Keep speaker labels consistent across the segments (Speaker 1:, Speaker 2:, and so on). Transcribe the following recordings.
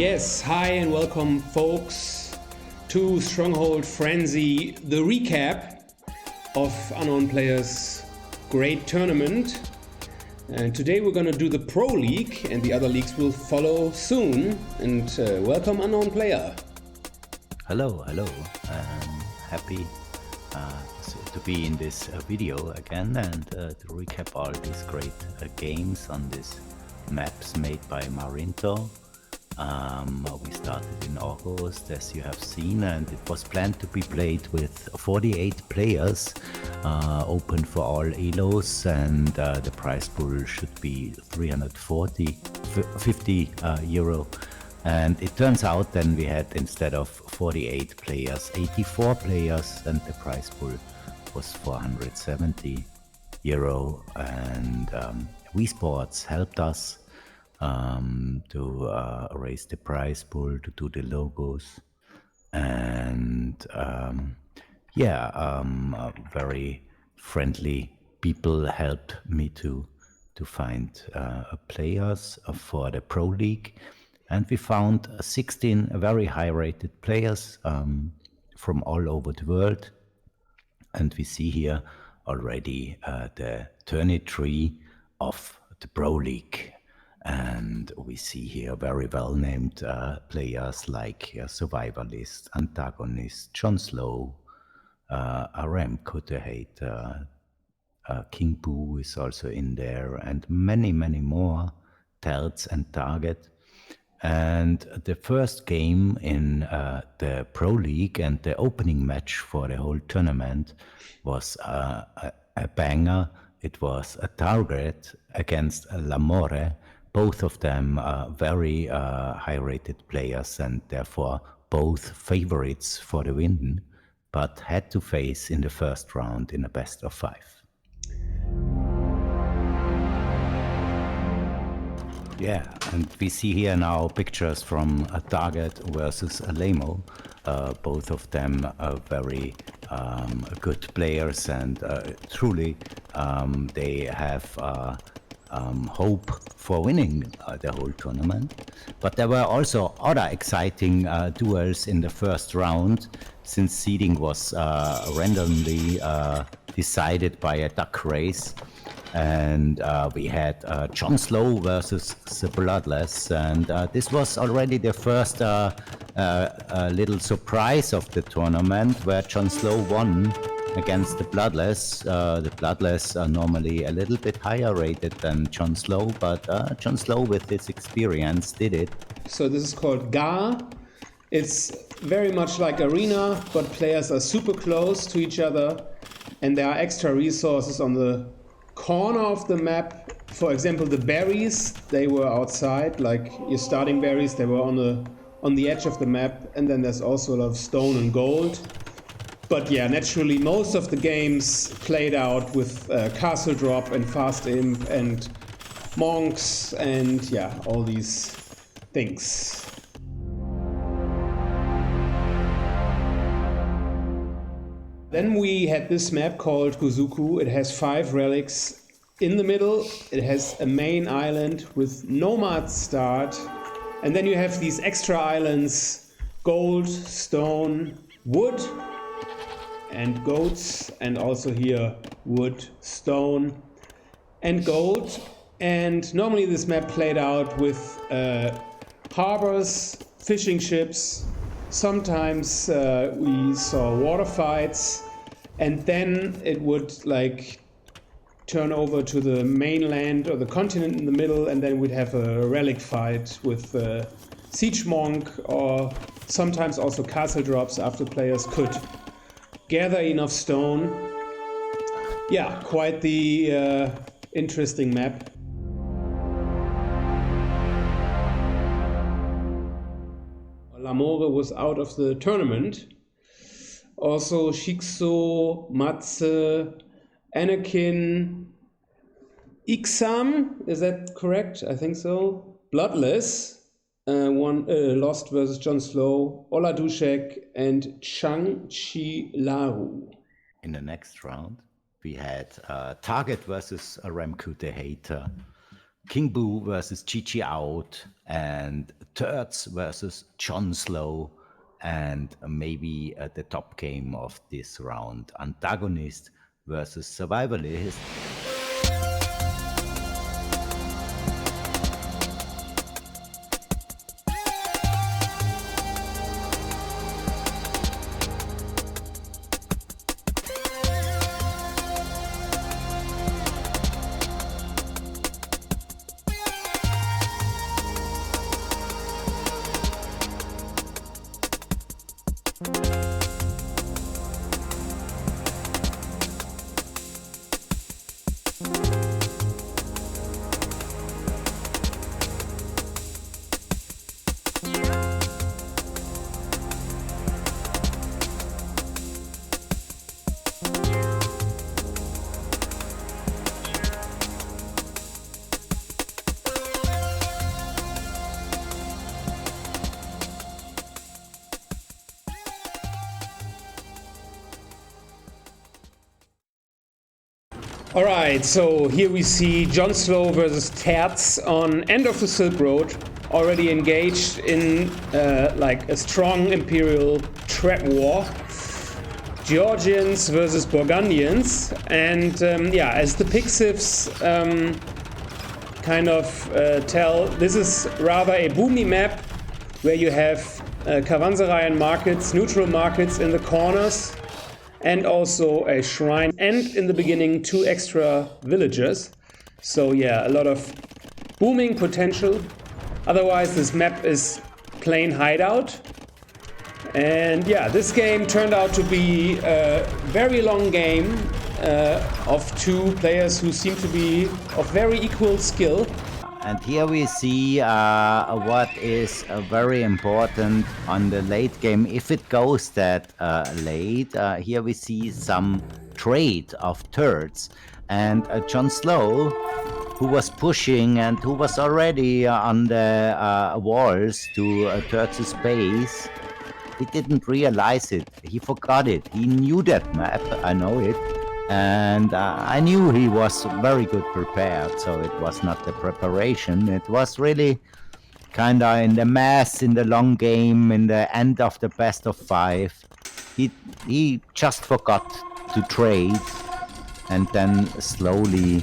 Speaker 1: Yes, hi and welcome folks to Stronghold Frenzy, the recap of Unknown Players' great tournament. And today we're gonna do the Pro League and the other leagues will follow soon. And welcome Unknown Player.
Speaker 2: Hello. Happy to be in this video again and to recap all these great games on these maps made by Marinto. We started in August, as you have seen, and it was planned to be played with 48 players, open for all elos, and the prize pool should be 350 euro. And it turns out then we had, instead of 48 players, 84 players, and the prize pool was 470 euro. And Wii Sports helped us to raise the prize pool, to do the logos, and very friendly people helped me to find players for the Pro League, and we found 16 very high-rated players from all over the world, and we see here already the tourney tree of the Pro League. And we see here very well-named players like Survivalist, Antagonist, John Slow, Aramco the Hater, King Boo is also in there, and many more, Telts and Target. And the first game in the Pro League and the opening match for the whole tournament was a banger. It was a Target against L'Amore. Both of them are very high-rated players and therefore both favorites for the win, but had to face in the first round in a best of 5. Yeah, and we see here now pictures from a Target versus a Lamo. Both of them are very good players, and truly they have hope for winning the whole tournament. But there were also other exciting duels in the first round, since seeding was randomly decided by a duck race. And we had John Slow versus the Bloodless, and this was already the first little surprise of the tournament, where John Slow won against the Bloodless. The Bloodless are normally a little bit higher rated than John Slow, but John Slow, with his experience, did it.
Speaker 1: So this is called GAR. It's very much like Arena, but players are super close to each other, and there are extra resources on the corner of the map. For example, the berries, they were outside, like your starting berries, they were on the edge of the map, and then there's also a lot of stone and gold. But yeah, naturally, most of the games played out with Castle Drop and Fast Imp and Monks and yeah, all these things. Then we had this map called Kuzuku. It has 5 relics in the middle. It has a main island with Nomad start. And then you have these extra islands, gold, stone, wood, and goats, and also here wood, stone, and gold. And normally this map played out with harbors, fishing ships. Sometimes we saw water fights, and then it would like turn over to the mainland or the continent in the middle, and then we'd have a relic fight with Siege Monk, or sometimes also castle drops after players could gather enough stone. Yeah, quite the interesting map. L'Amore was out of the tournament. Also Shikso, Matze, Anakin, Ixam, is that correct? I think so. Bloodless lost versus John Slow, Oladushek, and Chang Chi Laru.
Speaker 2: In the next round, we had Target versus Aramco the Hater. King Boo versus Chi Out, and Turds versus John Slow, and maybe the top game of this round, Antagonist versus Survivalist.
Speaker 1: Alright, so here we see Jon Slow versus Terz on End of the Silk Road, already engaged in like a strong imperial trap war. Georgians versus Burgundians, and yeah, as the Pixivs kind of tell, this is rather a boomy map where you have Caravanserai markets, neutral markets in the corners, and also a shrine, and in the beginning 2 extra villagers. So yeah, a lot of booming potential. Otherwise this map is plain hideout. And yeah, this game turned out to be a very long game of 2 players who seem to be of very equal skill.
Speaker 2: And here we see what is very important on the late game. If it goes that late, here we see some trade of Turds. And Jon Slow, who was pushing and who was already on the walls to Turds' base, he didn't realize it. He forgot it. He knew that map, I know it. And I knew he was very good prepared, so it was not the preparation. It was really kind of in the mess, in the long game, in the end of the best of 5. He just forgot to trade, and then slowly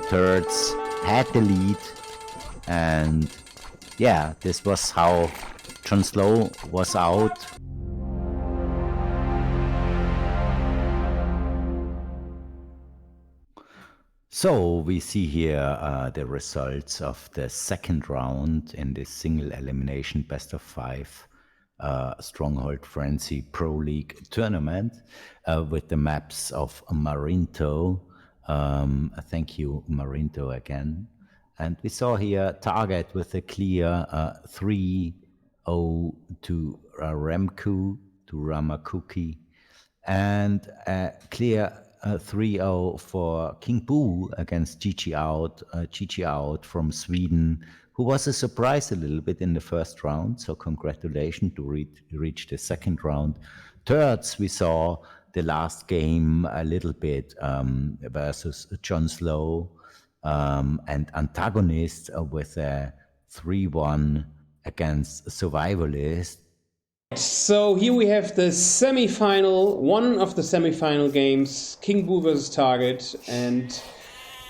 Speaker 2: Turds had the lead. And yeah, this was how Jon Slow was out. So we see here the results of the second round in this single elimination best of 5 Stronghold Frenzy Pro League tournament with the maps of Marinto. Thank you, Marinto, again. And we saw here Target with a clear 3-0 to Remku, to Ramakuki, and clear 3-0 for King Boo against Gigi Out from Sweden, who was a surprise a little bit in the first round. So congratulations to reach the second round. Turds, we saw the last game a little bit versus Jon Slow, and Antagonist with a 3-1 against Survivalist.
Speaker 1: So here we have the semi-final, one of the semi-final games, King Boo vs Target, and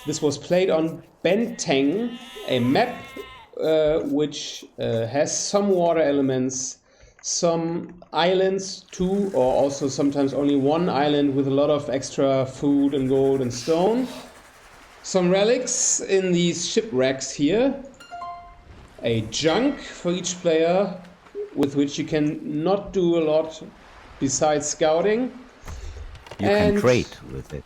Speaker 1: this was played on Benteng, a map which has some water elements, some islands too, or also sometimes only one island with a lot of extra food and gold and stone. Some relics in these shipwrecks here, a junk for each player, with which you can not do a lot besides scouting.
Speaker 2: You can trade with it.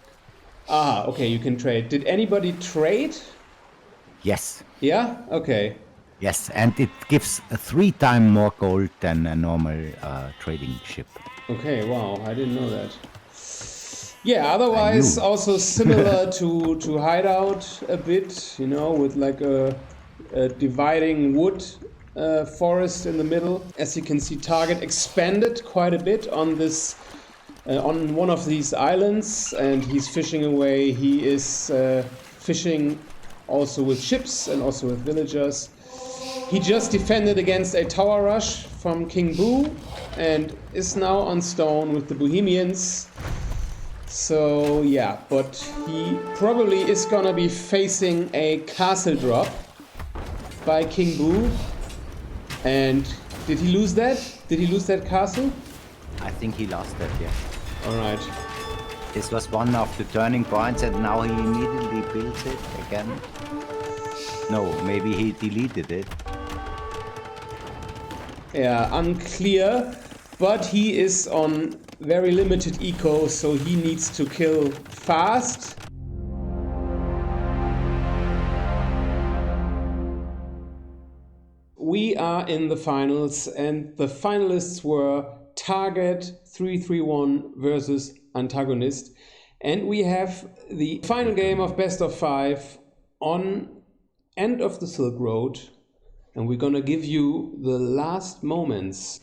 Speaker 1: Ah, okay, you can trade. Did anybody trade?
Speaker 2: Yes.
Speaker 1: Yeah? Okay.
Speaker 2: Yes, and it gives 3 times more gold than a normal trading ship.
Speaker 1: Okay, wow, I didn't know that. Yeah, otherwise also similar to Hideout a bit, you know, with like a dividing wood forest in the middle. As you can see, Target expanded quite a bit on this, on one of these islands, and he's fishing away. He is fishing also with ships and also with villagers. He just defended against a tower rush from King Boo and is now on stone with the Bohemians. So yeah, but he probably is gonna be facing a castle drop by King Boo. And did he lose that? Did he lose that castle?
Speaker 2: I think he lost that, yeah.
Speaker 1: Alright.
Speaker 2: This was one of the turning points, and now he immediately builds it again. No, maybe he deleted it.
Speaker 1: Yeah, unclear. But he is on very limited eco, so he needs to kill fast. We are in the finals, and the finalists were Target 331 versus Antagonist. And we have the final game of best of 5 on End of the Silk Road. And we're gonna give you the last moments.